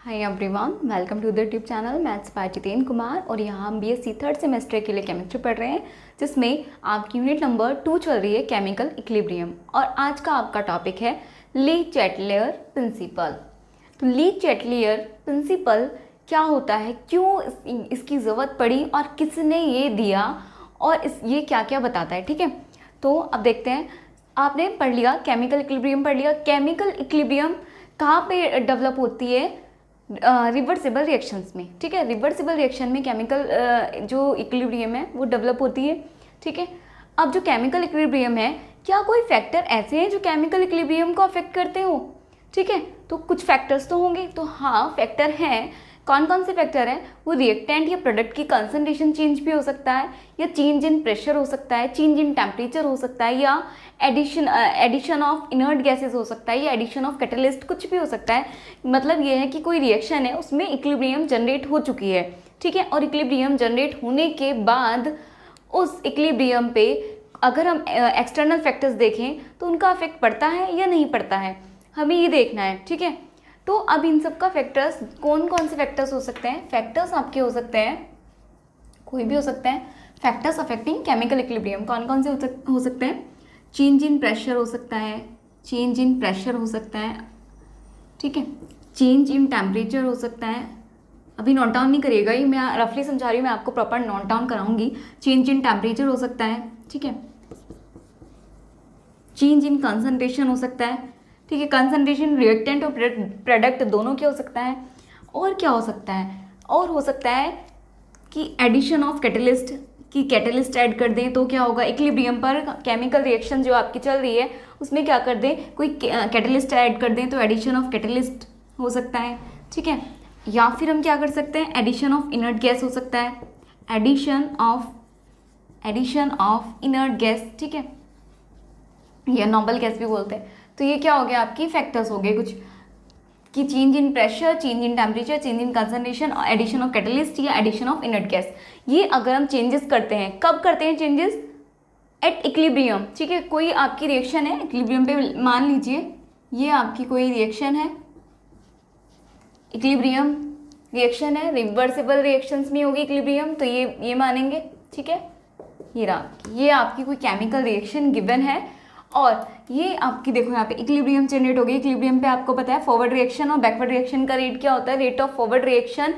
Hi everyone, welcome to the YouTube channel maths by Jitendra Kumar. और यहाँ हम बीएससी थर्ड सेमेस्टर के लिए केमिस्ट्री पढ़ रहे हैं, जिसमें आपकी यूनिट नंबर 2 चल रही है केमिकल इक्विलिब्रियम। और आज का आपका टॉपिक है ली चैटलियर प्रिंसिपल। तो ली चैटलियर प्रिंसिपल क्या होता है, क्यों इसकी ज़रूरत पड़ी और किसने ये दिया और ये क्या क्या बताता है। ठीक है, तो अब देखते हैं। आपने पढ़ लिया केमिकल इक्विलिब्रियम, पढ़ लिया। केमिकल इक्विलिब्रियम कहाँ पे डेवलप होती है? रिवर्सिबल रिएक्शंस में। ठीक है, रिवर्सिबल रिएक्शन में केमिकल जो इक्विलिब्रियम है वो डेवलप होती है। ठीक है, अब जो केमिकल इक्विलिब्रियम है, क्या कोई फैक्टर ऐसे हैं जो केमिकल इक्विलिब्रियम को अफेक्ट करते हो? ठीक है, तो कुछ फैक्टर्स तो होंगे। तो हाँ, फैक्टर हैं। कौन कौन से फैक्टर हैं? वो रिएक्टेंट या प्रोडक्ट की कंसंट्रेशन चेंज भी हो सकता है, या चेंज इन प्रेशर हो सकता है, चेंज इन टेम्परेचर हो सकता है, या एडिशन ऑफ इनर्ट गैसेस हो सकता है, या एडिशन ऑफ कैटलिस्ट, कुछ भी हो सकता है। मतलब ये है कि कोई रिएक्शन है, उसमें इक्विलिब्रियम जनरेट हो चुकी है। ठीक है, और इक्विलिब्रियम जनरेट होने के बाद उस इक्विलिब्रियम पे अगर हम एक्सटर्नल फैक्टर्स देखें तो उनका अफेक्ट पड़ता है या नहीं पड़ता है, हमें ये देखना है। ठीक है, तो अब इन सब का फैक्टर्स कौन कौन से फैक्टर्स हो सकते हैं? फैक्टर्स आपके हो सकते हैं, कोई भी हो सकते हैं। फैक्टर्स अफेक्टिंग केमिकल इक्विलिब्रियम कौन कौन से हो सकते हैं? चेंज इन प्रेशर हो सकता है, चेंज इन प्रेशर हो सकता है। ठीक है, चेंज इन टेम्परेचर हो सकता है। अभी नोट डाउन नहीं करिएगा, ये मैं रफली समझा रही हूँ, मैं आपको प्रॉपर नोट डाउन कराऊंगी। चेंज इन टेम्परेचर हो सकता है। ठीक है, चेंज इन कंसंट्रेशन हो सकता है। ठीक है, कंसंट्रेशन रिएक्टेंट और प्रोडक्ट दोनों क्या हो सकता है? और क्या हो सकता है? और हो सकता है कि एडिशन ऑफ कैटलिस्ट, कि कैटलिस्ट ऐड कर दें तो क्या होगा? इक्विलिब्रियम पर केमिकल रिएक्शन जो आपकी चल रही है उसमें क्या कर दें, कोई कैटलिस्ट ऐड कर दें तो एडिशन ऑफ कैटलिस्ट हो सकता है। ठीक है, या फिर हम क्या कर सकते हैं? एडिशन ऑफ इनर्ट गैस हो सकता है, एडिशन ऑफ इनर्ट गैस। ठीक है, या नोबल गैस भी बोलते हैं। तो ये क्या हो गया? आपकी फैक्टर्स हो गए कुछ, कि change in pressure, change in temperature, change in concentration, addition of catalyst या एडिशन ऑफ इनर्ट गैस। ये अगर हम चेंजेस करते हैं, कब करते हैं चेंजेस? At equilibrium. ठीक है, कोई आपकी रिएक्शन है इक्विलिब्रियम पे, मान लीजिए ये आपकी कोई रिएक्शन है, इक्विलिब्रियम रिएक्शन है, रिवर्सिबल रिएक्शंस में होगी इक्विलिब्रियम, तो ये मानेंगे। ठीक है, ये आपकी कोई केमिकल रिएक्शन गिवन है, और ये आपकी देखो यहाँ पे इक्विलिब्रियम जनरेट हो गई। इक्विलिब्रियम पे आपको पता है फॉरवर्ड रिएक्शन और बैकवर्ड रिएक्शन का रेट क्या होता है? Rate of forward reaction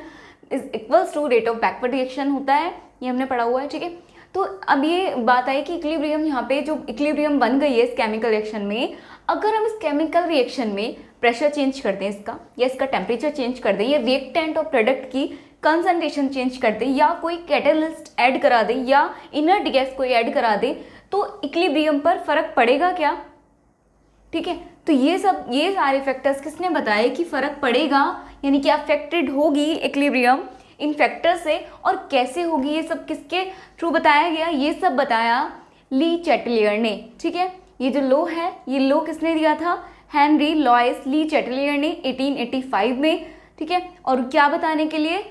is equals to rate of backward reaction होता है, ये हमने पढ़ा हुआ है। ठीक है, तो अब ये बात आई कि इक्विलिब्रियम, यहाँ पे जो इक्विलिब्रियम बन गई है इस केमिकल रिएक्शन में, अगर हम इस केमिकल रिएक्शन में प्रेशर चेंज कर दें इसका, या इसका टेम्परेचर चेंज कर दें, या रिएक्टेंट और प्रोडक्ट की कंसंट्रेशन चेंज कर दें, या कोई कैटलिस्ट ऐड करा दें, या इनर्ट गैस कोई ऐड करा दें, तो इक्विलिब्रियम पर फर्क पड़ेगा क्या? ठीक है, तो ये सारे फैक्टर्स किसने बताए कि फर्क पड़ेगा, यानी कि अफेक्टेड होगी इक्विलिब्रियम इन फैक्टर से, और कैसे होगी ये सब किसके थ्रू बताया गया? ये सब बताया ली चैटलियर ने। ठीक है, ये जो लो है, ये लो किसने दिया था? हेनरी लॉयस ली चैटलियर ने 1885 में। ठीक है, और क्या बताने के लिए?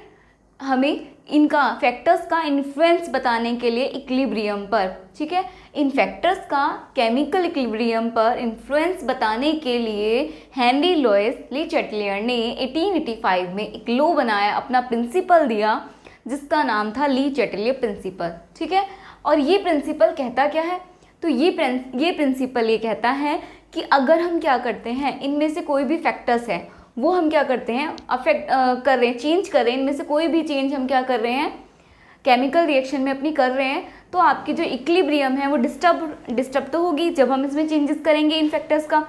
हमें इनका फैक्टर्स का इन्फ्लुएंस बताने के लिए इक्विलिब्रियम पर। ठीक है, इन फैक्टर्स का केमिकल इक्विलिब्रियम पर इन्फ्लुएंस बताने के लिए हेनरी लॉयस ली चैटलियर ने 1885 में एक लॉ बनाया, अपना प्रिंसिपल दिया, जिसका नाम था ली चैटलियर प्रिंसिपल। ठीक है, और ये प्रिंसिपल कहता क्या है? तो ये प्रिंसिपल ये कहता है कि अगर हम क्या करते हैं, इनमें से कोई भी फैक्टर्स है वो हम क्या करते हैं, अफेक्ट कर रहे हैं, चेंज कर रहे हैं, इनमें से कोई भी चेंज हम क्या कर रहे हैं, केमिकल रिएक्शन में अपनी कर रहे हैं, तो आपकी जो इक्विलिब्रियम है वो डिस्टर्ब तो होगी। जब हम इसमें चेंजेस करेंगे इन फैक्टर्स का,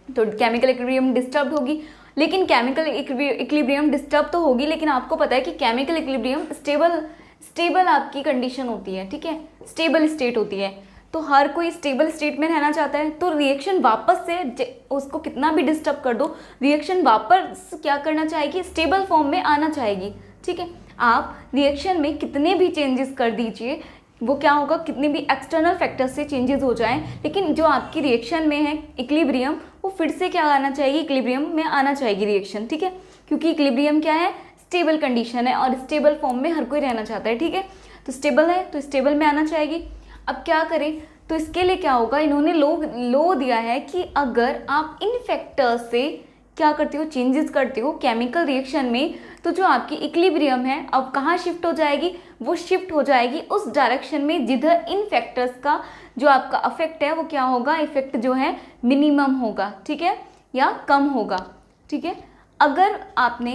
तो केमिकल इक्विलिब्रियम डिस्टर्ब होगी। लेकिन केमिकल इक्विलिब्रियम डिस्टर्ब तो होगी, लेकिन आपको पता है कि केमिकल इक्विलिब्रियम स्टेबल आपकी कंडीशन होती है। ठीक है, स्टेबल स्टेट होती है, तो हर कोई स्टेबल स्टेट में रहना चाहता है। तो रिएक्शन वापस से उसको कितना भी डिस्टर्ब कर दो, रिएक्शन वापस क्या करना चाहेगी? स्टेबल फॉर्म में आना चाहेगी। ठीक है, आप रिएक्शन में कितने भी चेंजेस कर दीजिए, वो क्या होगा? कितने भी एक्सटर्नल फैक्टर्स से चेंजेस हो जाएं, लेकिन जो आपकी रिएक्शन में है इक्विलिब्रियम, वो फिर से क्या आना चाहिए? इक्विलिब्रियम में आना चाहिए रिएक्शन। ठीक है, क्योंकि इक्विलिब्रियम क्या है? स्टेबल कंडीशन है, और स्टेबल फॉर्म में हर कोई रहना चाहता है। ठीक है, तो स्टेबल है तो स्टेबल में आना चाहिए। अब क्या करें? तो इसके लिए क्या होगा? इन्होंने लो दिया है कि अगर आप इन फैक्टर्स से क्या करते हो, चेंजेस करते हो केमिकल रिएक्शन में, तो जो आपकी इक्विलिब्रियम है अब कहाँ शिफ्ट हो जाएगी, वो शिफ्ट हो जाएगी उस डायरेक्शन में जिधर इन फैक्टर्स का जो आपका इफेक्ट है वो क्या होगा, इफेक्ट जो है मिनिमम होगा, ठीक है, या कम होगा, ठीक है। अगर आपने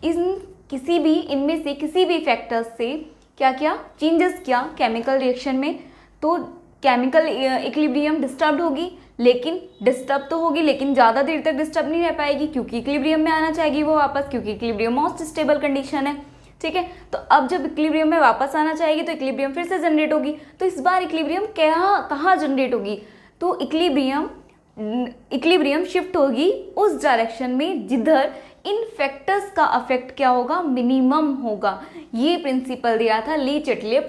इनमें से किसी भी फैक्टर्स से क्या किया, चेंजेस किया केमिकल रिएक्शन में, तो केमिकल इक्विलिब्रियम डिस्टर्ब होगी, लेकिन डिस्टर्ब तो होगी लेकिन ज़्यादा देर तक डिस्टर्ब नहीं रह पाएगी क्योंकि इक्विलिब्रियम में आना चाहेगी वो वापस, क्योंकि इक्विलिब्रियम मोस्ट स्टेबल कंडीशन है, ठीक है। तो अब जब इक्विलिब्रियम में वापस आना चाहेगी तो इक्विलिब्रियम फिर से जनरेट होगी, तो इस बार इक्विलिब्रियम कहाँ जनरेट होगी, तो इक्विलिब्रियम शिफ्ट होगी उस डायरेक्शन में जिधर इन फैक्टर्स का अफेक्ट क्या होगा, मिनिमम होगा। ये प्रिंसिपल दिया था ली चैटलियर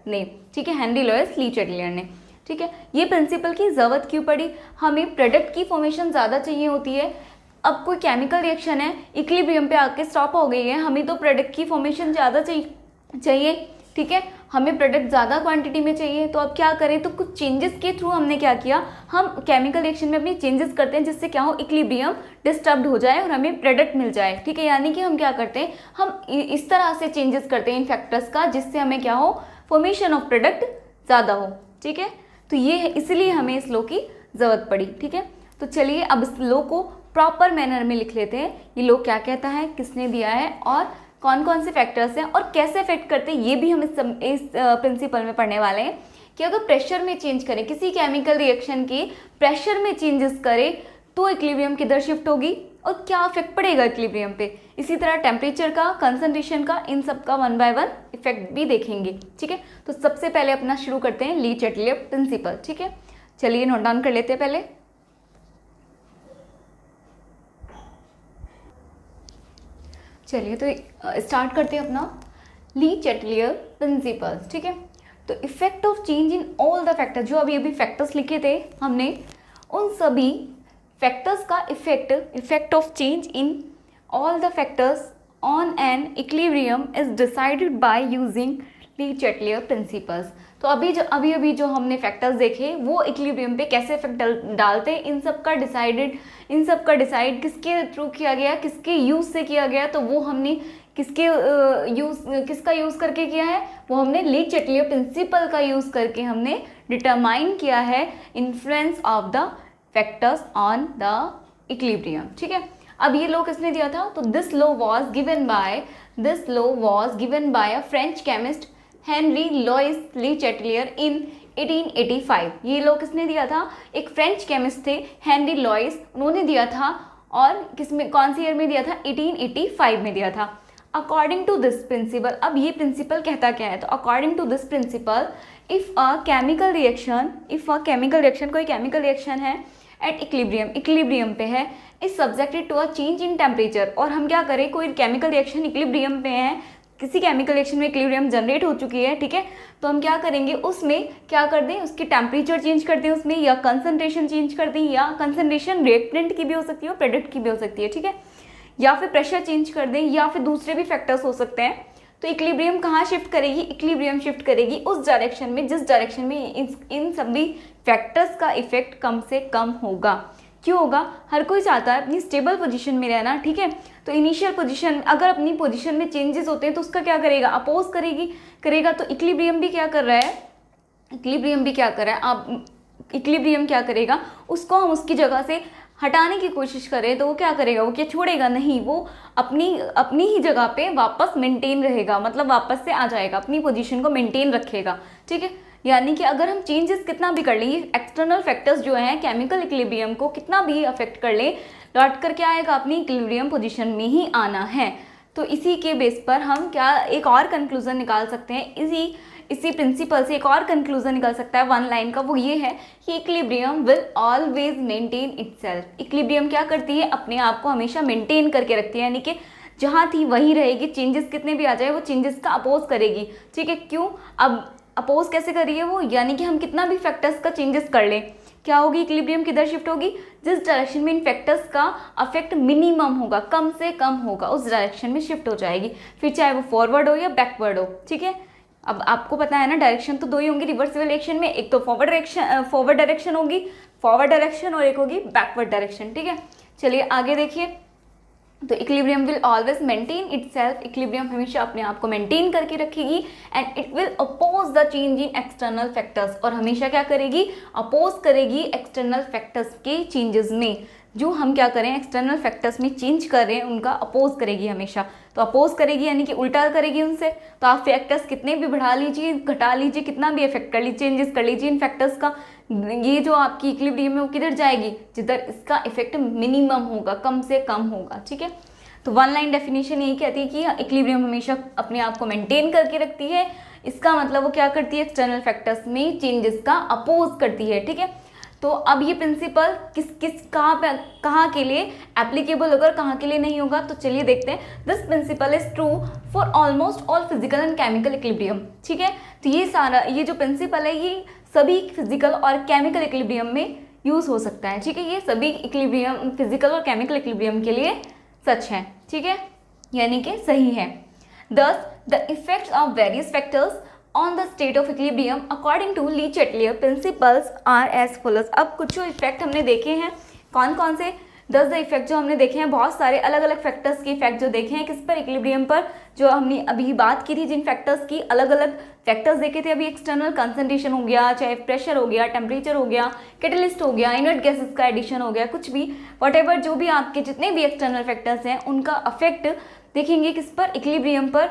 ने, ठीक है, हेनरी लुईस ली चैटलियर ने, ठीक है। ये प्रिंसिपल की ज़रूरत क्यों पड़ी, हमें प्रोडक्ट की फॉर्मेशन ज़्यादा चाहिए होती है। अब कोई केमिकल रिएक्शन है, इक्विलिब्रियम पे आके स्टॉप हो गई है, हमें तो प्रोडक्ट की फॉर्मेशन ज़्यादा चाहिए, ठीक है, हमें प्रोडक्ट ज़्यादा क्वांटिटी में चाहिए। तो अब क्या करें, तो कुछ चेंजेस के थ्रू हमने क्या किया, हम केमिकल रिएक्शन में अपनी चेंजेस करते हैं जिससे क्या हो, इक्विलिब्रियम डिस्टर्ब्ड हो जाए और हमें प्रोडक्ट मिल जाए, ठीक है। यानी कि हम क्या करते हैं, हम इस तरह से चेंजेस करते हैं इन फैक्टर्स का जिससे हमें क्या हो, फॉर्मेशन ऑफ प्रोडक्ट ज़्यादा हो, ठीक है। तो ये है, इसलिए हमें इस लॉ की ज़रूरत पड़ी, ठीक है। तो चलिए अब इस लॉ को प्रॉपर मैनर में लिख लेते हैं, ये लॉ क्या कहता है, किसने दिया है और कौन कौन से फैक्टर्स हैं और कैसे अफेक्ट करते हैं, ये भी हम इस प्रिंसिपल में पढ़ने वाले हैं कि अगर प्रेशर में चेंज करें, किसी केमिकल रिएक्शन के प्रेशर में चेंजेस करें तो इक्विलिब्रियम किधर शिफ्ट होगी और क्या इफेक्ट पड़ेगा इक्विलिब्रियम पे। इसी तरह टेम्परेचर का, कंसंट्रेशन का, इन सब का 1 बाय 1 इफेक्ट भी देखेंगे, ठीक है। तो सबसे पहले अपना शुरू करते हैं ली चैटलियर प्रिंसिपल, ठीक है। चलिए नोट डाउन कर लेते हैं पहले। चलिए तो स्टार्ट करते हैं अपना ली चैटलियर प्रिंसिपल, ठीक है। तो effect of change in all the factors, जो अभी फैक्टर्स लिखे थे हमने, उन सभी फैक्टर्स का effect of change in all the factors on an equilibrium is decided by using Lee Chatelier principles. तो अभी जो हमने फैक्टर्स देखे वो इक्विलिब्रियम पे कैसे इफेक्ट डालते हैं, इन सब का डिसाइड किसके थ्रू किया गया, किसके यूज़ से किया गया, तो वो हमने किसका यूज़ करके किया है, वो हमने ली चैटलियर प्रिंसिपल का यूज़ करके हमने डिटरमाइन किया है influence of the factors on the equilibrium, ठीक है। अब ये लॉ किसने दिया था, तो this law was given by a French chemist Henri Louis le Chatelier in 1885। ये लॉ किसने दिया था, एक फ्रेंच केमिस्ट थे हेनरी लुईस, उन्होंने दिया था, और कौन सी ईयर में दिया था, 1885 में दिया था। अकॉर्डिंग टू दिस प्रिंसिपल, अब ये प्रिंसिपल कहता क्या है, तो according to this principle if a chemical reaction कोई केमिकल रिएक्शन है एट इक्विलिब्रियम पे है, is subjected to a change in temperature, और हम क्या करें, कोई केमिकल रिएक्शन इक्विलिब्रियम पे है, किसी केमिकल रिएक्शन में इक्विलिब्रियम जनरेट हो चुकी है, ठीक है, तो हम क्या करेंगे, उसमें क्या कर दें, उसकी टेम्परेचर चेंज कर दें उसमें, या कंसंट्रेशन चेंज कर दें, या कंसंट्रेशन रिएक्टेंट की भी हो सकती है और प्रोडक्ट की भी हो सकती है, ठीक है, या फिर प्रेशर चेंज कर दें, या फिर दूसरे भी फैक्टर्स हो सकते हैं। तो इक्विलिब्रियम कहाँ शिफ्ट करेगी, इक्विलिब्रियम शिफ्ट करेगी उस डायरेक्शन में जिस डायरेक्शन में इन सभी फैक्टर्स का इफेक्ट कम से कम होगा। क्यों होगा, हर कोई चाहता है अपनी स्टेबल पोजीशन में रहना, ठीक है। तो इनिशियल पोजीशन, अगर अपनी पोजीशन में चेंजेस होते हैं तो उसका क्या करेगा, अपोज करेगा। तो इक्विलिब्रियम भी क्या कर रहा है, इक्विलिब्रियम क्या करेगा, उसको हम उसकी जगह से हटाने की कोशिश करें तो वो क्या करेगा, वो क्या छोड़ेगा नहीं, वो अपनी ही जगह पे वापस मेंटेन रहेगा, मतलब वापस से आ जाएगा, अपनी पोजीशन को मेंटेन रखेगा, ठीक है। यानी कि अगर हम चेंजेस कितना भी कर लें, एक्सटर्नल फैक्टर्स जो हैं केमिकल इक्विलिब्रियम को कितना भी अफेक्ट कर लें, लौट कर क्या आएगा, अपनी इक्विलिब्रियम पोजीशन में ही आना है। तो इसी के बेस पर हम क्या एक और कंक्लूजन निकाल सकते हैं, इसी प्रिंसिपल से एक और कंक्लूजन निकल सकता है 1 लाइन का, वो ये है कि equilibrium will always maintain itself. Equilibrium क्या करती है, अपने आप को हमेशा मेंटेन करके रखती है, यानी कि जहाँ थी वहीं रहेगी, चेंजेस कितने भी आ जाए वो चेंजेस का अपोज करेगी, ठीक है। क्यों, अब अपोज कैसे करिए वो, यानी कि हम कितना भी फैक्टर्स का चेंजेस कर लें, क्या होगी, इक्विलिब्रियम किधर शिफ्ट होगी, जिस डायरेक्शन में इन फैक्टर्स का अफेक्ट मिनिमम होगा, कम से कम होगा, उस डायरेक्शन में शिफ्ट हो जाएगी, फिर चाहे वो फॉरवर्ड हो या बैकवर्ड हो, ठीक है। अब आपको पता है ना, डायरेक्शन तो 2 ही होंगी रिवर्सिबल रिएक्शन में, एक तो फॉरवर्ड डायरेक्शन होगी, फॉरवर्ड डायरेक्शन और एक होगी बैकवर्ड डायरेक्शन, ठीक है। चलिए आगे देखिए, तो equilibrium will always maintain itself, equilibrium हमेशा अपने आप को मेंटेन करके रखेगी, and it will oppose the change in external factors, और हमेशा क्या करेगी, अपोज करेगी एक्सटर्नल फैक्टर्स के चेंजेस में। जो हम क्या करें, एक्सटर्नल फैक्टर्स में चेंज कर रहे हैं उनका अपोज करेगी हमेशा। तो अपोज करेगी यानी कि उल्टा करेगी उनसे। तो आप फैक्टर्स कितने भी बढ़ा लीजिए, घटा लीजिए, कितना भी इफेक्ट कर लीजिए, चेंजेस कर लीजिए इन फैक्टर्स का, ये जो आपकी इक्विलिब्रियम है वो किधर जाएगी, जिधर इसका इफेक्ट मिनिमम होगा, कम से कम होगा, ठीक है। तो वन लाइन डेफिनेशन यही कहती है कि इक्विलिब्रियम हमेशा अपने आप को मेंटेन करके रखती है। इसका मतलब वो क्या करती है, एक्सटर्नल फैक्टर्स में चेंजेस का अपोज करती है, ठीक है। तो अब ये प्रिंसिपल किस कहाँ के लिए एप्लीकेबल होगा, कहाँ के लिए नहीं होगा, तो चलिए देखते हैं। This principle is true for almost all physical and chemical equilibrium, ठीक है। तो ये जो प्रिंसिपल है ये सभी फिजिकल और केमिकल इक्विलिब्रियम में यूज हो सकता है, ठीक है। ये सभी इक्विलिब्रियम, फिजिकल और केमिकल इक्विलिब्रियम के लिए सच है, ठीक है, यानी कि सही है। Thus, the effects of various factors on the state of equilibrium according to Lee-Chatelier principles are as follows। अब कुछ जो इफेक्ट हमने देखे हैं, कौन कौन से, 10 इफेक्ट जो हमने देखे हैं, बहुत सारे अलग अलग फैक्टर्स के इफेक्ट जो देखे हैं किस पर, इक्विलिब्रियम पर। जो हमने अभी बात की थी जिन फैक्टर्स की, अलग अलग फैक्टर्स देखे थे अभी, एक्सटर्नल कंसंट्रेशन हो गया, चाहे प्रेशर हो गया, टेम्परेचर हो गया, कैटलिस्ट हो गया, इनर्ट गैसेस का एडिशन हो गया, कुछ भी व्हाटएवर जो भी आपके जितने भी एक्सटर्नल फैक्टर्स हैं उनका अफेक्ट देखेंगे किस पर, इक्विलिब्रियम पर,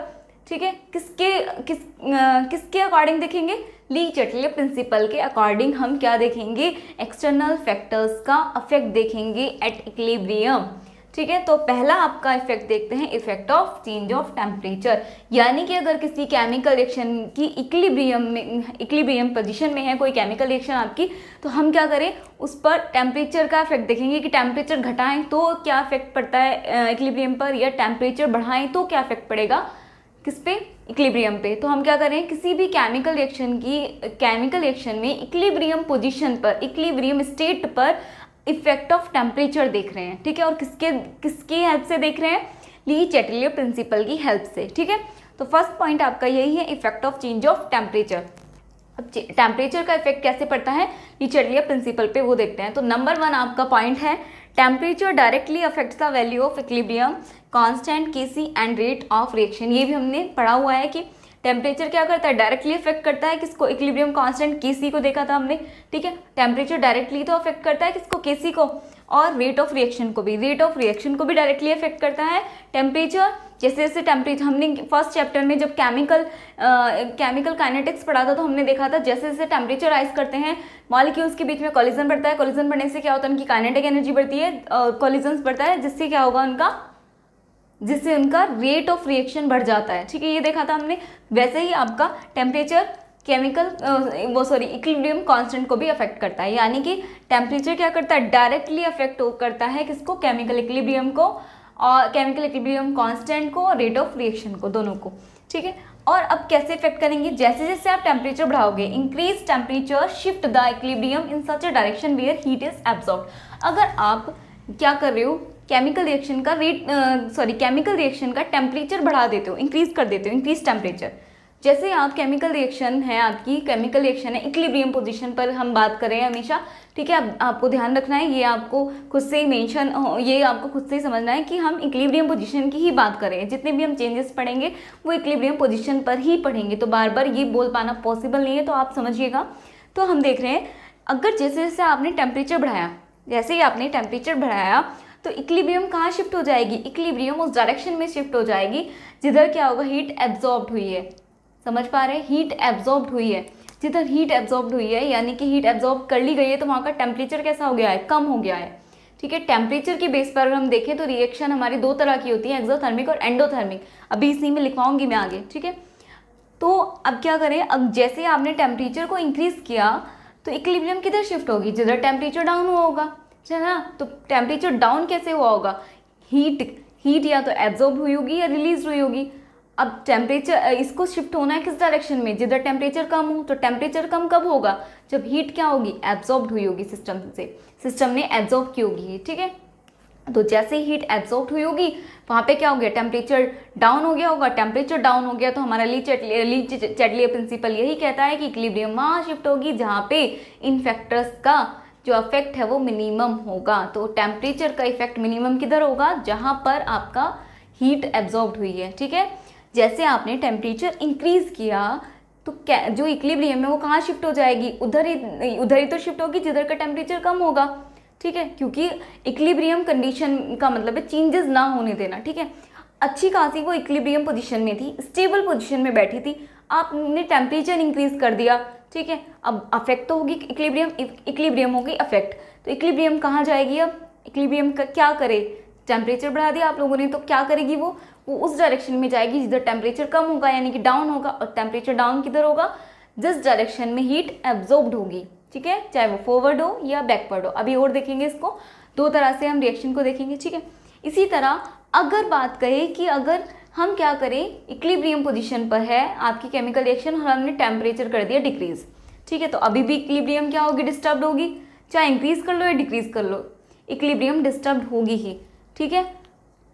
ठीक है। किसके अकॉर्डिंग देखेंगे, ली चैटलियर प्रिंसिपल के अकॉर्डिंग हम क्या देखेंगे, एक्सटर्नल फैक्टर्स का अफेक्ट देखेंगे एट इक्विलिब्रियम, ठीक है। तो पहला आपका इफेक्ट देखते हैं, effect of change of temperature, यानी कि अगर किसी केमिकल रिएक्शन की इक्विलिब्रियम पोजीशन में है कोई केमिकल रिएक्शन आपकी, तो हम क्या करें, उस पर टेम्परेचर का इफेक्ट देखेंगे कि टेम्परेचर घटाएं तो क्या इफेक्ट पड़ता है इक्विलिब्रियम पर, या टेम्परेचर बढ़ाएं तो क्या इफेक्ट पड़ेगा किस पे, इक्विलिब्रियम पे। तो हम क्या करें, किसी भी केमिकल रिएक्शन में इक्विलिब्रियम पोजीशन पर, इक्विलिब्रियम स्टेट पर इफेक्ट ऑफ टेम्परेचर देख रहे हैं, ठीक है। और किसकी हेल्प से देख रहे हैं, ली चैटलियर प्रिंसिपल की हेल्प से, ठीक है। तो फर्स्ट पॉइंट आपका यही है, effect of change of temperature. अब टेम्परेचर का इफेक्ट कैसे पड़ता है ली चैटलियर प्रिंसिपल पे, वो देखते हैं। तो नंबर 1 आपका पॉइंट है, temperature directly affects the value of equilibrium constant K C and rate of reaction. ये भी हमने पढ़ा हुआ है कि टेम्परेचर क्या करता है, डायरेक्टली अफेक्ट करता है किसको, इक्विलिब्रियम कांस्टेंट केसी को देखा था हमने, ठीक है। टेम्परेचर डायरेक्टली तो अफेक्ट करता है किसको, केसी को, और रेट ऑफ रिएक्शन को भी, भी डायरेक्टली अफेक्ट करता है टेम्परेचर। जैसे जैसे टेम्परेचर हमने फर्स्ट चैप्टर में जब केमिकल काइनेटिक्स पढ़ा था तो हमने देखा था जैसे जैसे टेम्परेचर राइज करते हैं मॉलिक्यूल्स के बीच में कोलिजन बढ़ता है, कोलिजन बढ़ने से क्या होता है, उनकी काइनेटिक एनर्जी बढ़ती है, कोलिजन बढ़ता है, जिससे क्या होगा जिससे उनका रेट ऑफ रिएक्शन बढ़ जाता है, ठीक है। ये देखा था हमने। वैसे ही आपका टेम्परेचर इक्विलिब्रियम कांस्टेंट को भी अफेक्ट करता है, यानी कि टेम्परेचर क्या करता है, डायरेक्टली अफेक्ट करता है किसको, केमिकल इक्विलिब्रियम को, और केमिकल इक्विलिब्रियम कांस्टेंट को और रेट ऑफ रिएक्शन को, दोनों को, ठीक है। और अब कैसे इफेक्ट करेंगे, जैसे जैसे आप टेम्परेचर बढ़ाओगे, increase temperature shift the equilibrium in such a direction where heat is absorbed. अगर आप क्या कर रहे हो, केमिकल रिएक्शन का टेम्परेचर बढ़ा देते हो, इंक्रीज कर देते हो, इंक्रीज टेम्परेचर। जैसे आप केमिकल रिएक्शन है इक्विलिब्रियम पोजीशन पर हम बात कर रहे हैं हमेशा, ठीक है। अब आपको ध्यान रखना है, ये आपको खुद से ही समझना है कि हम इक्विलिब्रियम पोजीशन की ही बात कर रहे हैं। जितने भी हम चेंजेस पढ़ेंगे वो इक्विलिब्रियम पोजीशन पर ही पढ़ेंगे, तो बार बार ये बोल पाना पॉसिबल नहीं है, तो आप समझिएगा। तो हम देख रहे हैं, अगर जैसे जैसे आपने टेम्परेचर बढ़ाया, तो इक्विलिब्रियम कहाँ शिफ्ट हो जाएगी, इक्विलिब्रियम उस डायरेक्शन में शिफ्ट हो जाएगी जिधर क्या होगा, हीट एब्जॉर्ब्ड हुई है। समझ पा रहे हैं, हीट एब्जॉर्ब्ड हुई है, जिधर हीट एब्जॉर्ब्ड हुई है यानी कि हीट एब्जॉर्ब कर ली गई है, तो वहाँ का टेम्परेचर कैसा हो गया है, कम हो गया है, ठीक है। टेम्परेचर की बेस पर हम देखें तो रिएक्शन हमारी 2 तरह की होती है, एक्सोथर्मिक और एंडोथर्मिक। अभी इसी में लिखवाऊंगी मैं आगे, ठीक है। तो अब क्या करें, अब जैसे आपने टेम्परेचर को इंक्रीज किया तो इक्विलिब्रियम किधर शिफ्ट होगी, जिधर टेम्परेचर डाउन हुआ होगा, है ना। तो टेम्परेचर डाउन कैसे हुआ होगा, हीट या तो एब्जॉर्ब हुई होगी या रिलीज हुई होगी। अब टेम्परेचर इसको शिफ्ट होना है किस डायरेक्शन में, जिधर टेम्परेचर कम हो। तो टेम्परेचर कम कब होगा, जब हीट क्या होगी, एब्जॉर्ब हुई होगी, सिस्टम ने एब्जॉर्ब की होगी, ठीक है। तो जैसे ही हीट एब्जॉर्ब हुई होगी वहाँ पे क्या हो गया, टेम्परेचर डाउन हो गया होगा। टेम्परेचर डाउन हो गया तो हमारा ली चैटलियर प्रिंसिपल यही कहता है कि इक्विलिब्रियम वहाँ शिफ्ट होगी जहाँ पे इन फैक्टर्स का जो अफेक्ट है वो मिनिमम होगा। तो टेम्परेचर का इफेक्ट मिनिमम किधर होगा, जहाँ पर आपका हीट एब्जॉर्ब हुई है, ठीक है। जैसे आपने टेम्परेचर इंक्रीज किया तो क्या जो इक्विलिब्रियम है वो कहाँ शिफ्ट हो जाएगी, उधर ही तो शिफ्ट होगी जिधर का टेम्परेचर कम होगा, ठीक है, क्योंकि इक्विलिब्रियम कंडीशन का मतलब है चेंजेस ना होने देना, ठीक है। अच्छी खासी वो इक्विलिब्रियम पोजीशन में थी, स्टेबल पोजीशन में बैठी थी, आपने टेम्परेचर इंक्रीज कर दिया, ठीक है। अब अफेक्ट तो होगी इक्विलिब्रियम, इक्विलिब्रियम होगी अफेक्ट, तो इक्विलिब्रियम कहाँ जाएगी, अब इक्विलिब्रियम का क्या करे, टेम्परेचर बढ़ा दिया आप लोगों ने तो क्या करेगी वो उस डायरेक्शन में जाएगी जिधर टेम्परेचर कम होगा, यानी कि डाउन होगा, और टेम्परेचर डाउन किधर होगा, जिस डायरेक्शन में हीट एब्जॉर्ब्ड होगी, ठीक है, चाहे वो फॉरवर्ड हो या बैकवर्ड हो। अभी और देखेंगे इसको, दो तरह से हम रिएक्शन को देखेंगे, ठीक है। इसी तरह अगर बात करें कि अगर हम क्या करें, इक्विलिब्रियम पोजीशन पर है आपकी केमिकल रिएक्शन और हमने टेम्परेचर कर दिया डिक्रीज, ठीक है, तो अभी भी इक्विलिब्रियम क्या होगी, डिस्टर्ब होगी, चाहे इंक्रीज कर लो या डिक्रीज कर लो, इक्विलिब्रियम डिस्टर्ब होगी ही, ठीक है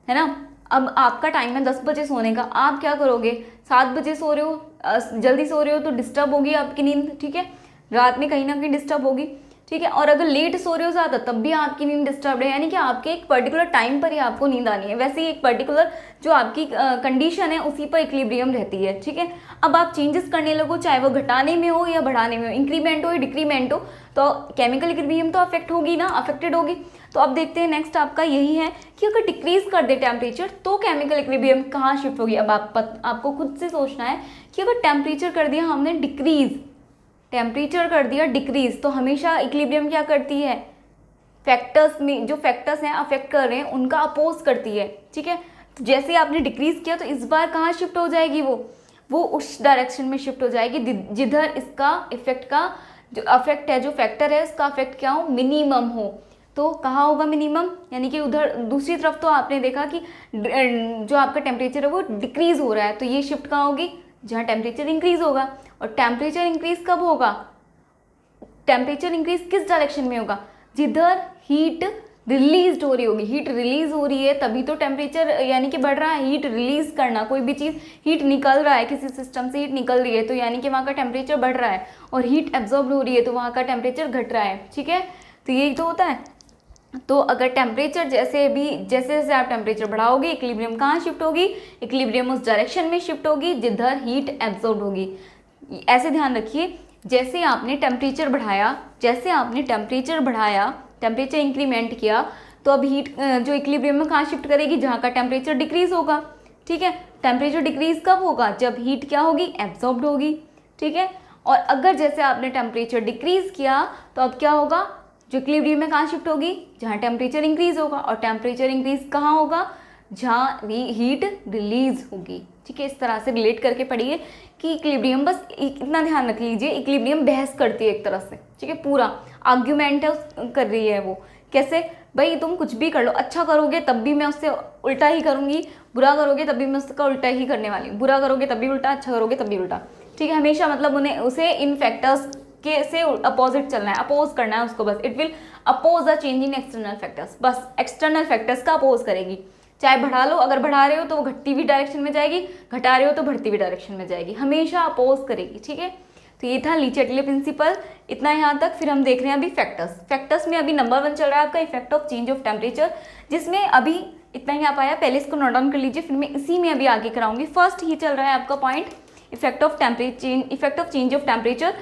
ना। अब आपका टाइम है 10 बजे सोने का, आप क्या करोगे, 7 बजे सो रहे हो, जल्दी सो रहे हो तो डिस्टर्ब होगी आपकी नींद, ठीक है, रात में कहीं ना कहीं डिस्टर्ब होगी, ठीक है। और अगर लेट सो रहे हो ज़्यादा तब भी आपकी नींद डिस्टर्ब है, यानी कि आपके एक पर्टिकुलर टाइम पर ही आपको नींद आनी है, वैसे ही एक पर्टिकुलर जो आपकी कंडीशन है उसी पर इक्विलिब्रियम रहती है, ठीक है। अब आप चेंजेस करने लगो, चाहे वो घटाने में हो या बढ़ाने में हो, इंक्रीमेंट हो या डिक्रीमेंट हो, तो केमिकल इक्विलिब्रियम तो अफेक्ट होगी ना, अफेक्टेड होगी। तो अब देखते हैं नेक्स्ट आपका यही है कि अगर डिक्रीज कर दे टेम्परेचर तो केमिकल इक्विलिब्रियम कहाँ शिफ्ट होगी। अब आपको खुद से सोचना है कि अगर टेम्परेचर कर दिया हमने डिक्रीज, टेम्परेचर कर दिया डिक्रीज, तो हमेशा इक्विलिब्रियम क्या करती है, फैक्टर्स में जो फैक्टर्स हैं अफेक्ट कर रहे हैं उनका अपोज करती है, ठीक है। तो जैसे आपने डिक्रीज किया तो इस बार कहाँ शिफ्ट हो जाएगी, वो उस डायरेक्शन में शिफ्ट हो जाएगी जिधर इसका इफेक्ट का जो अफेक्ट है, जो फैक्टर है उसका अफेक्ट क्या हो, मिनिमम हो। तो कहाँ होगा मिनिमम, यानी कि उधर दूसरी तरफ तो आपने देखा कि जो आपका टेम्परेचर है वो डिक्रीज हो रहा है, तो ये शिफ्ट कहाँ होगी, जहाँ टेम्परेचर इंक्रीज होगा। और टेम्परेचर इंक्रीज कब होगा, टेम्परेचर इंक्रीज किस डायरेक्शन में होगा, जिधर हीट रिलीज हो रही होगी, हीट रिलीज हो रही है तभी तो टेम्परेचर यानी कि बढ़ रहा है। हीट रिलीज करना, कोई भी चीज़ हीट निकल रहा है, किसी सिस्टम से हीट निकल रही है तो यानी कि वहाँ का टेम्परेचर बढ़ रहा है, और हीट एब्जॉर्ब हो रही है तो वहाँ का टेम्परेचर घट रहा है, ठीक है। तो यही तो होता है। तो अगर टेम्परेचर जैसे जैसे आप टेम्परेचर बढ़ाओगे इक्विलिब्रियम कहाँ शिफ्ट होगी, इक्विलिब्रियम उस डायरेक्शन में शिफ्ट होगी जिधर हीट एब्जॉर्ब होगी। ऐसे ध्यान रखिए, जैसे आपने टेम्परेचर बढ़ाया, टेम्परेचर इंक्रीमेंट किया, तो अब हीट जो इक्विलिब्रियम में कहाँ शिफ्ट करेगी, जहाँ का टेम्परेचर डिक्रीज होगा, ठीक है। टेम्परेचर डिक्रीज कब होगा, जब हीट क्या होगी, एब्जॉर्ब्ड होगी, ठीक है। और अगर जैसे आपने टेम्परेचर डिक्रीज किया तो अब क्या होगा, जो इक्विलिब्रियम में कहाँ शिफ्ट होगी, जहाँ टेम्परेचर इंक्रीज होगा, और टेम्परेचर इंक्रीज कहाँ होगा, जहाँ हीट रिलीज होगी, ठीक है। इस तरह से रिलेट करके पढ़िए कि इक्विलिब्रियम, बस इतना ध्यान रख लीजिए, इक्विलिब्रियम बहस करती है एक तरह से, ठीक है, पूरा आर्ग्यूमेंट है कर रही है वो। कैसे, भाई तुम कुछ भी कर लो, अच्छा करोगे तब भी मैं उससे उल्टा ही करूँगी, बुरा करोगे तब भी मैं उसका उल्टा ही करने वाली हूँ, बुरा करोगे तब भी उल्टा, अच्छा करोगे तब भी उल्टा, ठीक है। हमेशा मतलब उसे इन फैक्टर्स के से अपोजिट चलना है, अपोज करना है उसको, बस it will oppose the change in external factors, बस एक्सटर्नल फैक्टर्स का अपोज करेगी। चाहे बढ़ा लो, अगर बढ़ा रहे हो तो वो घटती हुई डायरेक्शन में जाएगी, घटा रहे हो तो बढ़ती हुई डायरेक्शन में जाएगी, हमेशा अपोज करेगी, ठीक है। तो ये था ली चैटले प्रिंसिपल, इतना यहाँ तक। फिर हम देख रहे हैं अभी फैक्टर्स में अभी नंबर 1 चल रहा है आपका effect of change of temperature, जिसमें अभी इतना ही आप आया, पहले इसको नोट डाउन कर लीजिए, फिर मैं इसी में अभी आगे कराऊंगी। फर्स्ट ही चल रहा है आपका point effect of change of temperature,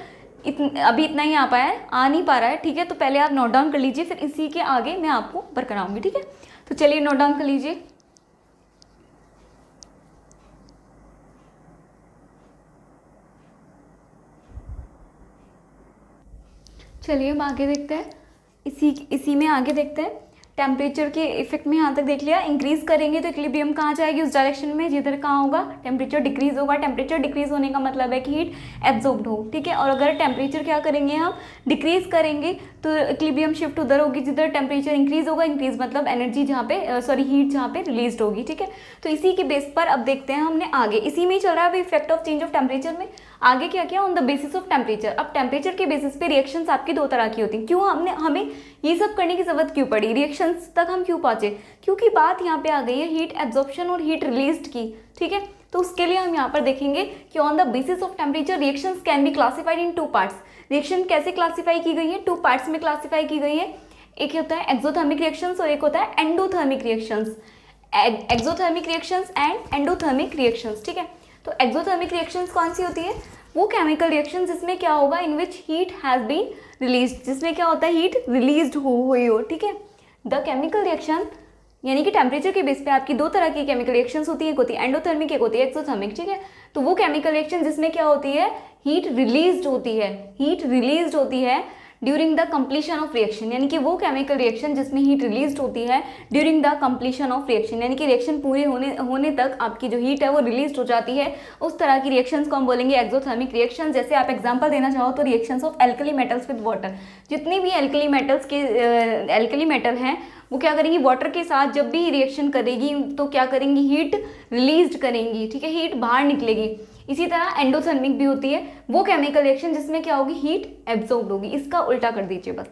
अभी इतना ही आ पाया है, आ नहीं पा रहा है, ठीक है। तो पहले आप नोट डाउन कर लीजिए, फिर इसी के आगे मैं आपको कराऊंगी, ठीक है। तो चलिए नोट डाउन कर लीजिए। चलिए हम आगे देखते हैं, इसी में आगे देखते हैं। टेम्परेचर के इफेक्ट में यहाँ तक देख लिया, इंक्रीज करेंगे तो इक्विलिब्रियम कहाँ जाएगी, उस डायरेक्शन में जिधर कहाँ होगा, टेम्परेचर डिक्रीज होगा। टेम्परेचर डिक्रीज होने का मतलब है कि हीट एब्जॉर्ब्ड हो, ठीक है। और अगर टेम्परेचर क्या करेंगे हम, डिक्रीज करेंगे तो इक्विलिब्रियम शिफ्ट उधर होगी जिधर टेम्परेचर इंक्रीज होगा। इंक्रीज मतलब एनर्जी जहाँ पे हीट जहाँ पे रिलीज होगी, ठीक है। तो इसी के बेस पर अब देखते हैं हमने आगे, इसी में ही चल रहा है अभी effect of change of temperature में। आगे क्या किया, on the basis of temperature. अब टेम्परेचर के बेसिस पे रिएक्शंस आपकी 2 तरह की होती हैं। क्यों हमें ये सब करने की जरूरत क्यों पड़ी, रिएक्शंस तक हम क्यों पहुंचे, क्योंकि बात यहाँ पे आ गई है हीट एब्जॉर्प्शन और हीट रिलीज्ड की, ठीक है। तो उसके लिए हम यहाँ पर देखेंगे कि on the basis of temperature reactions can be classified in 2 parts. Reaction कैसे क्लासीफाई की गई है, 2 पार्ट्स में क्लासीफाई की गई है। एक होता है एक्सोथर्मिक रिएक्शंस और एक होता है endothermic reactions. Exothermic reactions and endothermic reactions, ठीक है। तो एक्सोथर्मिक रिएक्शंस कौन सी होती है, वो केमिकल रिएक्शन जिसमें क्या होगा, in which heat has been release, जिसमें क्या होता है हीट रिलीज हुई हो, ठीक है। द केमिकल रिएक्शन यानी कि टेम्परेचर के बेस पे आपकी 2 तरह की केमिकल रिएक्शंस होती है, एक होती है एंडोथर्मिक, एक होती है एक्सोथर्मिक, ठीक है। तो वो केमिकल रिएक्शन जिसमें क्या होती है, हीट रिलीज होती है, हीट रिलीज होती है during the completion of reaction, यानी कि वो केमिकल रिएक्शन जिसमें हीट रिलीज होती है during the completion of reaction, यानी कि रिएक्शन पूरे होने तक आपकी जो हीट है वो रिलीज हो जाती है, उस तरह की रिएक्शंस को हम बोलेंगे एक्सोथर्मिक रिएक्शन। जैसे आप एग्जांपल देना चाहो तो reactions of alkali metals with water, जितनी भी एल्कली मेटल हैं वो क्या करेंगी, वाटर के साथ जब भी रिएक्शन करेगी तो क्या करेंगी, हीट रिलीज करेंगी, ठीक है, हीट बाहर निकलेगी। इसी तरह एंडोथर्मिक भी होती है वो केमिकल रिएक्शन जिसमें क्या होगी, हीट एब्जॉर्ब होगी। इसका उल्टा कर दीजिए बस,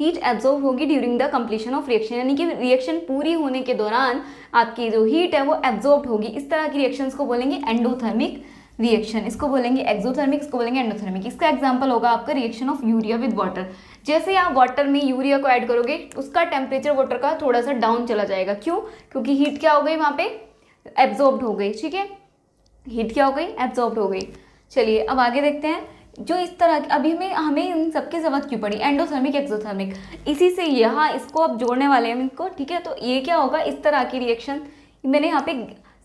हीट एब्जॉर्ब होगी during the completion of reaction, यानी कि रिएक्शन पूरी होने के दौरान आपकी जो हीट है वो एब्जॉर्ब होगी। इस तरह की रिएक्शंस को बोलेंगे एंडोथर्मिक रिएक्शन, इसको बोलेंगे एक्सोथर्मिक, इसको बोलेंगे एंडोथर्मिक। इसका एग्जांपल होगा आपका reaction of urea with water. जैसे आप वाटर में यूरिया को ऐड करोगे उसका टेम्परेचर वाटर का थोड़ा सा डाउन चला जाएगा, क्यों, क्योंकि हीट क्या हो गई वहाँ पे, एब्जॉर्ब हो गई, ठीक है, हीट क्या हो गई, एब्जॉर्ब हो गई। चलिए अब आगे देखते हैं, जो इस तरह अभी हमें इन सबकी जरूरत क्यों पड़ी, एंडोथर्मिक एक्सोथर्मिक, इसी से यहाँ इसको अब जोड़ने वाले हैं इनको, ठीक है। तो ये क्या होगा, इस तरह की रिएक्शन, मैंने यहाँ पे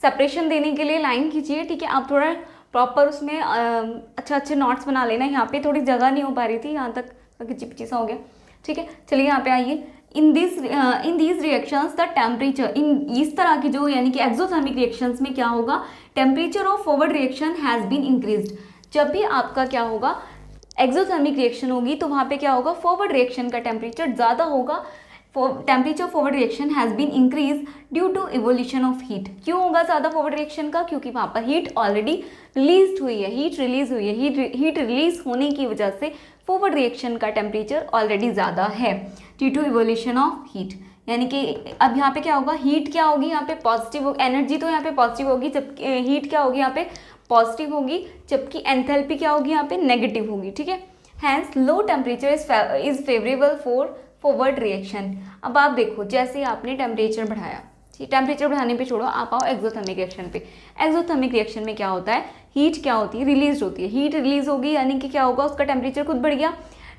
सेपरेशन देने के लिए लाइन खींची है, ठीक है। आप थोड़ा प्रॉपर उसमें अच्छे नोट्स बना लेना, यहाँ पे थोड़ी जगह नहीं हो पा रही थी, यहाँ तक चिपची सा हो गया, ठीक है। चलिए यहाँ पे आइए, in these reactions the temperature, in इस तरह की जो यानी कि एक्सोथर्मिक रिएक्शंस में क्या होगा, temperature of forward reaction has been increased. जब भी आपका क्या होगा, एक्सोथर्मिक रिएक्शन होगी तो वहाँ पे क्या होगा, फॉरवर्ड रिएक्शन का टेम्परेचर ज़्यादा होगा, temperature forward reaction has been increase due to evolution of heat. क्यों होगा ज़्यादा फॉरवर्ड रिएक्शन का, क्योंकि वहाँ पर हीट ऑलरेडी रिलीज हुई है, हीट रिलीज हुई है, हीट रिलीज होने की वजह से फॉरवर्ड रिएक्शन का टेम्परेचर ऑलरेडी ज़्यादा है due to evolution of heat. यानी कि अब यहाँ पे क्या होगा, हीट क्या होगी यहाँ पे पॉजिटिव, एनर्जी तो यहाँ पे पॉजिटिव होगी, जबकि हीट क्या होगी यहाँ पे पॉजिटिव होगी, जबकि एंथैल्पी क्या होगी यहाँ पे नेगेटिव होगी, ठीक है। Hence low temperature is favourable for forward reaction. अब आप देखो, जैसे आपने टेम्परेचर बढ़ाया, ठीक, टेम्परेचर बढ़ाने पे छोड़ो, आप आओ एक्सोथर्मिक रिएक्शन पे। एक्सोथर्मिक रिएक्शन में क्या होता है, हीट क्या होती है, रिलीज होती है, हीट रिलीज होगी यानी कि क्या होगा, उसका टेम्परेचर खुद बढ़ गया,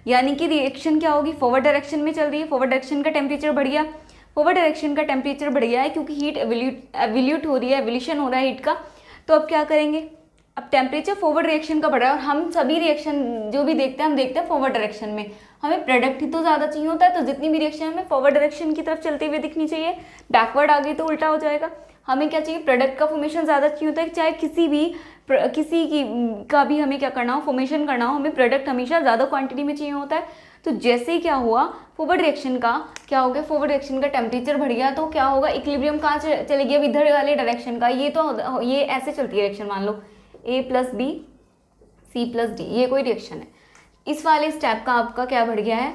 यानी कि रिएक्शन क्या होगी, फॉरवर्ड डायरेक्शन में चल रही है, फॉरवर्ड डायरेक्शन का टेम्परेचर बढ़ गया, फॉरवर्ड डायरेक्शन का टेम्परेचर बढ़ गया है क्योंकि हीट एवोल्यूट हो रही है, एवोल्यूशन हो रहा है हीट का। तो अब क्या करेंगे, अब टेम्परेचर फॉरवर्ड डायरेक्शन का बढ़ रहा है और हम सभी रिएक्शन जो भी देखते हैं हम देखते हैं फॉरवर्ड डायरेक्शन में, हमें प्रोडक्ट ही तो ज़्यादा चाहिए होता है, तो जितनी भी रिएक्शन हमें फॉरवर्ड डायरेक्शन की तरफ चलते हुए दिखनी चाहिए, बैकवर्ड आ गई तो उल्टा हो जाएगा। हमें क्या चाहिए, प्रोडक्ट का फॉर्मेशन ज़्यादा चाहिए होता है, चाहे किसी का भी हमें क्या करना हो, फॉर्मेशन करना हो, हमें प्रोडक्ट हमेशा ज़्यादा क्वांटिटी में चाहिए होता है। तो जैसे ही क्या हुआ, फॉरवर्ड रिएक्शन का क्या हो गया, फॉरवर्ड रिएक्शन का टेम्परेचर बढ़ गया, तो क्या होगा, इक्विलिब्रियम कहाँ चले गया, इधर वाले डायरेक्शन का, ये ऐसे चलती है रिएक्शन, मान लो A + B C + D, ये कोई रिएक्शन है, इस वाले स्टेप का आपका क्या बढ़ गया है,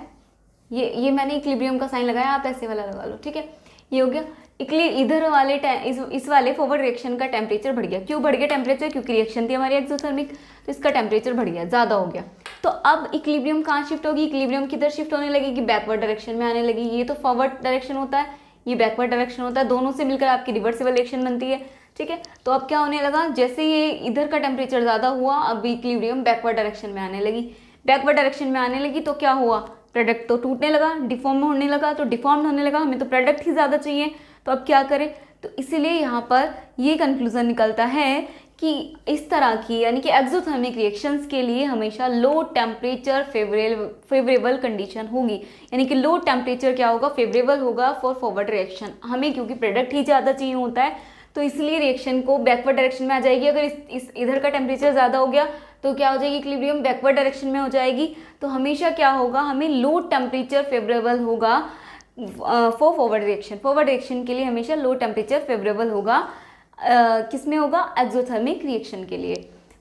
ये मैंने इक्विलिब्रियम का साइन लगाया, आप ऐसे वाला लगा लो, ठीक है, ये हो गया। इधर वाले इस वाले फॉरवर्ड रिएक्शन का टेम्परेचर बढ़ गया, क्यों बढ़ गया टेम्परेचर, क्योंकि रिएक्शन थी हमारी एक्सोथर्मिक, तो इसका टेम्परेचर बढ़ गया, ज़्यादा हो गया। तो अब इक्विलिब्रियम कहाँ शिफ्ट होगी, इक्विलिब्रियम किधर शिफ्ट होने लगेगी, बैकवर्ड डायरेक्शन में आने लगी। ये तो फॉरवर्ड डायरेक्शन होता है, ये बैकवर्ड डायरेक्शन होता है, दोनों से मिलकर आपकी रिवर्सिबल रिएक्शन बनती है, ठीक है। तो अब क्या होने लगा, जैसे ये इधर का टेम्परेचर ज़्यादा हुआ, अब इक्विलिब्रियम बैकवर्ड डायरेक्शन में आने लगी, बैकवर्ड डायरेक्शन में आने लगी तो क्या हुआ, प्रोडक्ट तो टूटने लगा, डिफॉर्म होने लगा, तो डिफॉर्म होने लगा, हमें तो प्रोडक्ट ही ज़्यादा चाहिए, तो अब क्या करें। तो इसीलिए यहाँ पर ये कंक्लूजन निकलता है कि इस तरह की यानी कि एक्सोथर्मिक रिएक्शंस के लिए हमेशा लो टेम्परेचर फेवरेबल कंडीशन होगी, यानी कि लो टेम्परेचर क्या होगा, फेवरेबल होगा फॉर फॉरवर्ड रिएक्शन, हमें क्योंकि प्रोडक्ट ही ज़्यादा चाहिए होता है, तो इसलिए रिएक्शन को बैकवर्ड डायरेक्शन में आ जाएगी। अगर इधर का टेम्परेचर ज़्यादा हो गया तो क्या हो जाएगी, इक्विलिब्रियम बैकवर्ड डायरेक्शन में हो जाएगी, तो हमेशा क्या होगा, हमें लो टेम्परेचर फेवरेबल होगा for forward reaction. Forward reaction के लिए हमेशा लो टेम्परेचर फेवरेबल होगा, किस में होगा, एक्सोथर्मिक रिएक्शन के लिए।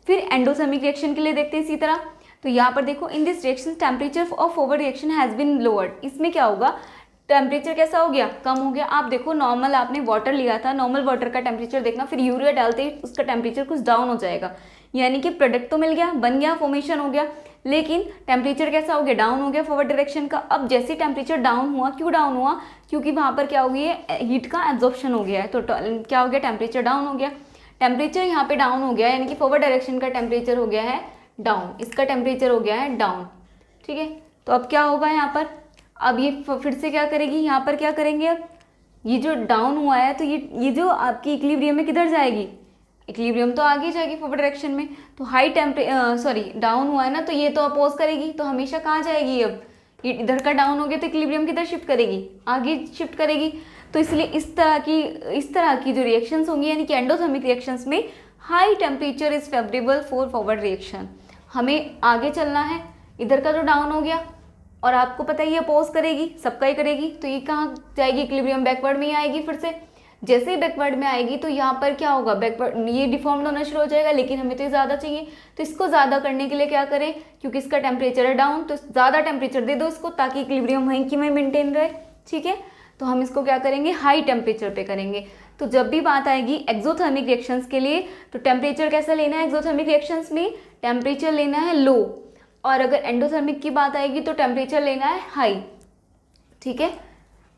फिर एंडोथर्मिक रिएक्शन के लिए देखते हैं इसी तरह। तो यहाँ पर देखो, in this reaction temperature of forward reaction has been lowered. इसमें क्या होगा, टेम्परेचर कैसा हो गया, कम हो गया। आप देखो, नॉर्मल आपने वाटर लिया था, नॉर्मल वाटर का टेम्परेचर देखना, फिर यूरिया डालते ही उसका टेम्परेचर कुछ डाउन हो जाएगा, यानी कि प्रोडक्ट तो मिल गया, बन गया, फॉर्मेशन हो गया, लेकिन टेम्परेचर कैसा हो गया, डाउन हो गया फॉरवर्ड डायरेक्शन का। अब जैसे टेम्परेचर डाउन हुआ, क्यों डाउन हुआ, क्योंकि वहाँ पर क्या हो गई है, हीट का एब्जॉर्प्शन हो गया है, तो क्या हो गया, टेम्परेचर डाउन हो गया। टेम्परेचर यहाँ पे डाउन हो गया है, यानी कि फॉरवर्ड डायरेक्शन का टेम्परेचर हो गया है डाउन, इसका टेम्परेचर हो गया है डाउन, ठीक है। तो अब क्या होगा यहाँ पर, अब ये फिर से क्या करेगी, यहाँ पर क्या करेंगे, अब ये जो डाउन हुआ है तो ये जो आपकी इक्विलिब्रियम में किधर जाएगी, इक्विलिब्रियम तो आगे जाएगी फॉरवर्ड डायरेक्शन में। तो हाई सॉरी डाउन हुआ है ना, तो ये तो अपोज करेगी, तो हमेशा कहाँ जाएगी, अब ये इधर का डाउन हो गया तो इक्विलिब्रियम किधर शिफ्ट करेगी, आगे शिफ्ट करेगी। तो इसलिए इस तरह की जो रिएक्शंस होंगी, यानी कि एंडोथर्मिक रिएक्शंस में high temperature is favourable for forward reaction. हमें आगे चलना है, इधर का जो डाउन हो गया और आपको पता है ये अपोज करेगी, सबका ही करेगी, तो ये कहाँ जाएगी, इक्विलिब्रियम बैकवर्ड में ही आएगी फिर से। जैसे ही बैकवर्ड में आएगी तो यहाँ पर क्या होगा, बैकवर्ड ये डिफॉर्म्ड होना शुरू हो जाएगा, लेकिन हमें तो ये ज़्यादा चाहिए, तो इसको ज़्यादा करने के लिए क्या करें, क्योंकि इसका टेम्परेचर है डाउन, तो ज़्यादा टेम्परेचर दे दो इसको, ताकि इक्विलिब्रियम वहीं की वहीं मेंटेन रहे, ठीक है। तो हम इसको क्या करेंगे, हाई टेम्परेचर पे करेंगे। तो जब भी बात आएगी एक्सोथर्मिक रिएक्शंस के लिए, तो टेम्परेचर कैसा लेना है, एक्सोथर्मिक रिएक्शंस में टेम्परेचर लेना है लो, और अगर एंडोथर्मिक की बात आएगी तो टेम्परेचर लेना है हाई, ठीक है।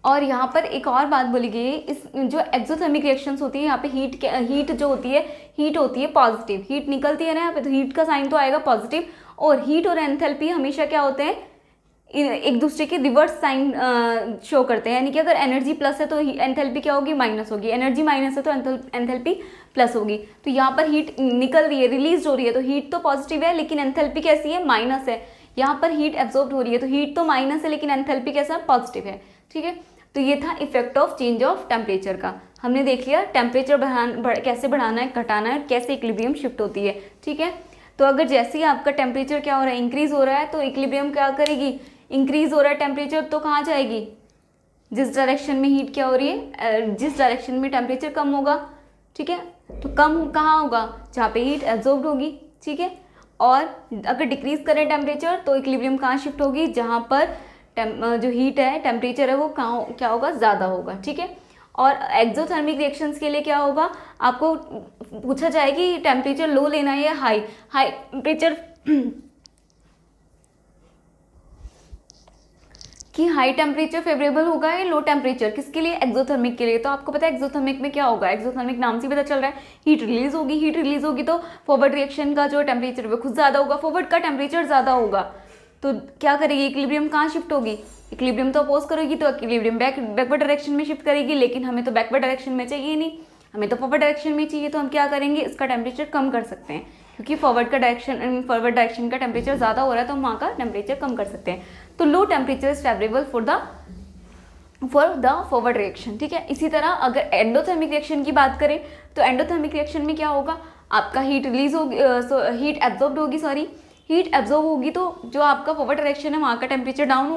और यहाँ पर एक और बात बोली गई है, इस जो एक्सोथर्मिक रिएक्शंस होती है, यहाँ पे हीट जो होती है, हीट होती है पॉजिटिव, हीट निकलती है ना यहाँ पे, तो हीट का साइन तो आएगा पॉजिटिव, और हीट और एंथैल्पी हमेशा क्या होते हैं, एक दूसरे के रिवर्स साइन शो करते हैं, यानी कि अगर एनर्जी प्लस है तो एंथैल्पी क्या होगी, माइनस होगी, एनर्जी माइनस है तो एंथैल्पी प्लस होगी। तो यहाँ पर हीट निकल रही है, रिलीज हो रही है, तो हीट तो पॉजिटिव है, लेकिन एंथैल्पी कैसी है, माइनस है। यहाँ पर हीट एब्जॉर्ब हो रही है, तो हीट तो माइनस है, लेकिन एंथैल्पी कैसा है, पॉजिटिव है, ठीक है। तो ये था effect of change of temperature का, हमने देख लिया टेम्परेचर कैसे बढ़ाना है, घटाना है, कैसे इक्विलिब्रियम शिफ्ट होती है, ठीक है। तो अगर जैसे ही आपका टेम्परेचर क्या हो रहा है, इंक्रीज हो रहा है, तो इक्विलिब्रियम क्या करेगी, इंक्रीज हो रहा है टेम्परेचर, तो कहाँ जाएगी, जिस डायरेक्शन में हीट क्या हो रही है, जिस डायरेक्शन में टेम्परेचर कम होगा, ठीक है, तो कम कहाँ होगा, जहाँ पे हीट एब्जॉर्ब होगी, ठीक है। और अगर डिक्रीज करें टेम्परेचर तो इक्विलिब्रियम कहाँ शिफ्ट होगी, जहाँ पर जो हीट है, टेम्परेचर है, वो कहाँ क्या होगा, ज़्यादा होगा, ठीक है। और एक्सोथर्मिक रिएक्शंस के लिए क्या होगा, आपको पूछा जाए कि टेम्परेचर लो लेना है या हाई, हाई टेम्परेचर कि हाई टेम्परेचर फेवरेबल होगा या लो टेम्परेचर, किसके लिए, एक्सोथर्मिक के लिए। तो आपको पता है एक्सोथर्मिक में क्या होगा, एक्सोथर्मिक नाम से पता चल रहा है, हीट रिलीज होगी, हीट रिलीज होगी तो फॉरवर्ड रिएक्शन का जो टेम्परेचर है खुद ज़्यादा होगा, फॉरवर्ड का टेम्परेचर ज़्यादा होगा, तो क्या करेगी, इक्विलिब्रियम कहाँ शिफ्ट होगी, इक्विलिब्रियम तो अपोज करेगी, तो इक्विलिब्रियम बैकवर्ड डायरेक्शन में शिफ्ट करेगी, लेकिन हमें तो बैकवर्ड डायरेक्शन में चाहिए नहीं, हमें तो फॉरवर्ड डायरेक्शन में चाहिए। तो हम क्या करेंगे, इसका टेम्परेचर कम कर सकते हैं, क्योंकि फॉरवर्ड डायरेक्शन का टेम्परेचर ज़्यादा हो रहा है, तो हम वहाँ का टेम्परेचर कम कर सकते हैं। तो लो temperature is favourable for the forward reaction, ठीक है। इसी तरह अगर एंडोथर्मिक रिएक्शन की बात करें, तो एंडोथर्मिक रिएक्शन में क्या होगा, आपका हीट रिलीज होगी, हीट एब्जॉर्ब होगी, हीट एब्जॉर्ब होगी, तो जो आपका फॉरवर्ड डायरेक्शन है वहाँ का टेम्परेचर डाउन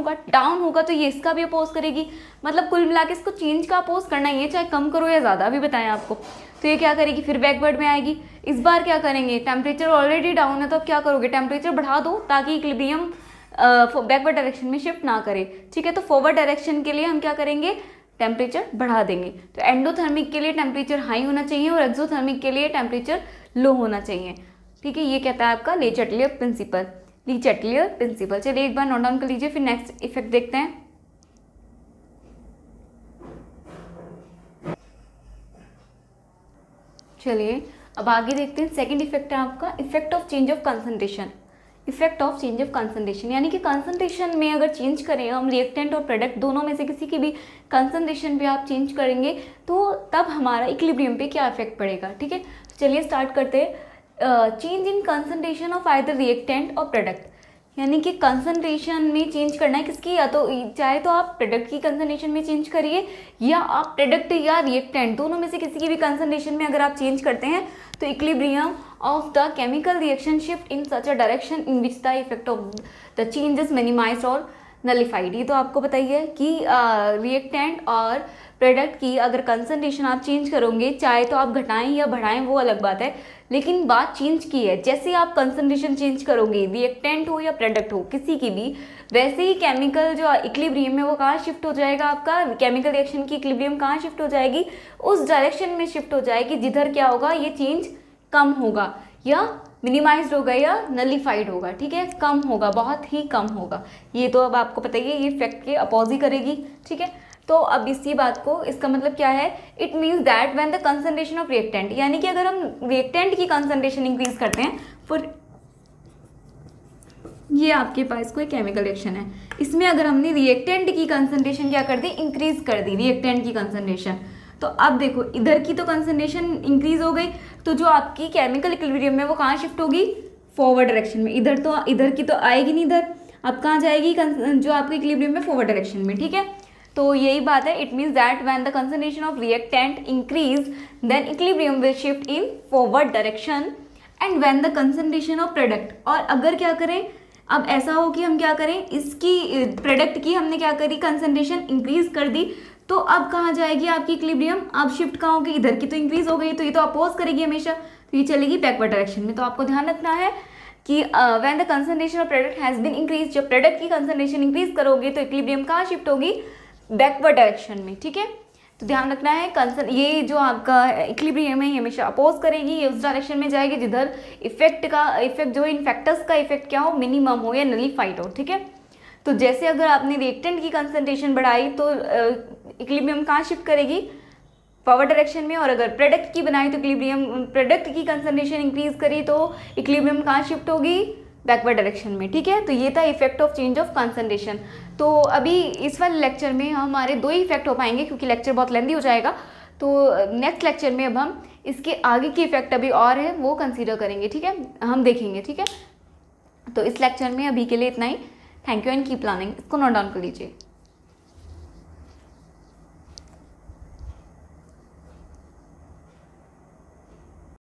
होगा, तो ये इसका भी अपोज करेगी, मतलब कुल मिला के इसको चेंज का अपोज करना ही है, चाहे कम करो या ज़्यादा, अभी बताएं आपको। तो ये क्या करेगी, फिर बैकवर्ड में आएगी, इस बार क्या करेंगे, टेम्परेचर ऑलरेडी डाउन है, तो अब क्या करोगे, टेम्परेचर बढ़ा दो, ताकि इक्विलिब्रियम बैकवर्ड डायरेक्शन में शिफ्ट ना करे, ठीक है। तो फॉरवर्ड डायरेक्शन के लिए हम क्या करेंगे, टेम्परेचर बढ़ा देंगे। तो एंडोथर्मिक के लिए टेम्परेचर हाई होना चाहिए और एक्सोथर्मिक के लिए टेम्परेचर लो होना चाहिए, ठीक है। ये कहता है आपका ली चैटलियर प्रिंसिपल। चलिए एक बार नोट डाउन कर लीजिए, फिर नेक्स्ट इफेक्ट देखते हैं। चलिए अब आगे देखते हैं, सेकंड इफेक्ट है आपका effect of change of concentration. Effect of change of concentration यानी कि कंसंट्रेशन में अगर चेंज करें हम, रिएक्टेंट और प्रोडक्ट दोनों में से किसी की भी कंसंट्रेशन पे आप चेंज करेंगे, तो तब हमारा इक्विलिब्रियम पे क्या इफेक्ट पड़ेगा, ठीक है। चलिए स्टार्ट करते हैं। Change in concentration of either reactant और प्रोडक्ट, यानी कि कंसंट्रेशन में चेंज करना है किसकी, या तो चाहे तो आप प्रोडक्ट की कंसंट्रेशन में चेंज करिए, या आप प्रोडक्ट या रिएक्टेंट दोनों में से किसी की भी कंसंट्रेशन में अगर आप चेंज करते हैं, तो equilibrium of the chemical reaction shift in such a direction in which the effect of the change is minimised और नलिफाइड। ये तो आपको पता ही है कि रिएक्टेंट और प्रोडक्ट की अगर कंसंट्रेशन आप चेंज करोगे, चाहे तो आप घटाएं या बढ़ाएं वो अलग बात है, लेकिन बात चेंज की है, जैसे आप कंसंट्रेशन चेंज करोगे, रिएक्टेंट हो या प्रोडक्ट हो किसी की भी, वैसे ही केमिकल जो इक्विलिब्रियम है वो कहाँ शिफ्ट हो जाएगा, आपका केमिकल रिएक्शन की इक्विलिब्रियम कहाँ शिफ्ट हो जाएगी, उस डायरेक्शन में शिफ्ट हो जाएगी जिधर क्या होगा, ये चेंज कम होगा या मिनिमाइज्ड होगा या नलिफाइड होगा, ठीक है, कम होगा, बहुत ही कम होगा। ये तो अब आपको पता ही है, ये इफेक्ट के अपोज ही करेगी, ठीक है। तो अब इसी बात को, इसका मतलब क्या है, it means that when the concentration of reactant, यानी कि अगर हम रिएक्टेंट की कंसंट्रेशन इंक्रीज करते हैं फॉर, ये आपके पास कोई केमिकल रिएक्शन है, इसमें अगर हमने रिएक्टेंट की कंसंट्रेशन क्या कर दी, इंक्रीज कर दी रिएक्टेंट की कंसंट्रेशन, तो अब देखो इधर की तो कंसंट्रेशन इंक्रीज हो गई, तो जो आपकी केमिकल इक्विलिब्रियम है वो कहाँ शिफ्ट होगी, फॉरवर्ड डायरेक्शन में। इधर की तो आएगी नहीं इधर, अब कहाँ जाएगी जो आपकी इक्विलिब्रियम में, फॉरवर्ड डायरेक्शन में, ठीक है। तो यही बात है, it means that when the concentration of reactant increase then equilibrium will shift in forward direction, and when the concentration of product, और अगर क्या करें, अब ऐसा हो कि हम क्या करें, इसकी प्रोडक्ट की हमने क्या करी, कंसंट्रेशन इंक्रीज कर दी, तो अब कहाँ जाएगी आपकी इक्विलिब्रियम, अब शिफ्ट कहाँ होगी, इधर की तो इंक्रीज हो गई, तो ये तो अपोज करेगी हमेशा, तो ये चलेगी बैकवर्ड डायरेक्शन में। तो आपको ध्यान रखना है कि when the concentration of product has been increase, जब प्रोडक्ट की कंसंट्रेशन इंक्रीज करोगे तो इक्विलिब्रियम कहाँ शिफ्ट होगी, बैकवर्ड डायरेक्शन में, ठीक है। तो ध्यान रखना है, ये जो आपका इक्विलिब्रियम है ये हमेशा अपोज करेगी, ये उस डायरेक्शन में जाएगी जिधर इफेक्ट जो इन फैक्टर्स का इफेक्ट क्या हो, मिनिमम हो या नलिफाइड हो, ठीक है। तो जैसे अगर आपने रिएक्टेंट की कंसंट्रेशन बढ़ाई तो इक्विलिब्रियम कहाँ शिफ्ट करेगी, फॉरवर्ड डायरेक्शन में, और अगर प्रोडक्ट की बनाई तो इक्विलिब्रियम, प्रोडक्ट की कंसंट्रेशन इंक्रीज करी तो इक्विलिब्रियम कहाँ शिफ्ट होगी, बैकवर्ड डायरेक्शन में, ठीक है। तो ये था effect of change of concentration. तो अभी इस वाले लेक्चर में हमारे 2 ही इफेक्ट हो पाएंगे क्योंकि लेक्चर बहुत लेंदी हो जाएगा। तो नेक्स्ट लेक्चर में अब हम इसके आगे की इफेक्ट अभी और है वो कंसीडर करेंगे, ठीक है, हम देखेंगे, ठीक है। तो इस लेक्चर में अभी के लिए इतना ही। Thank you and keep learning. इसको नोट डाउन कर लीजिए।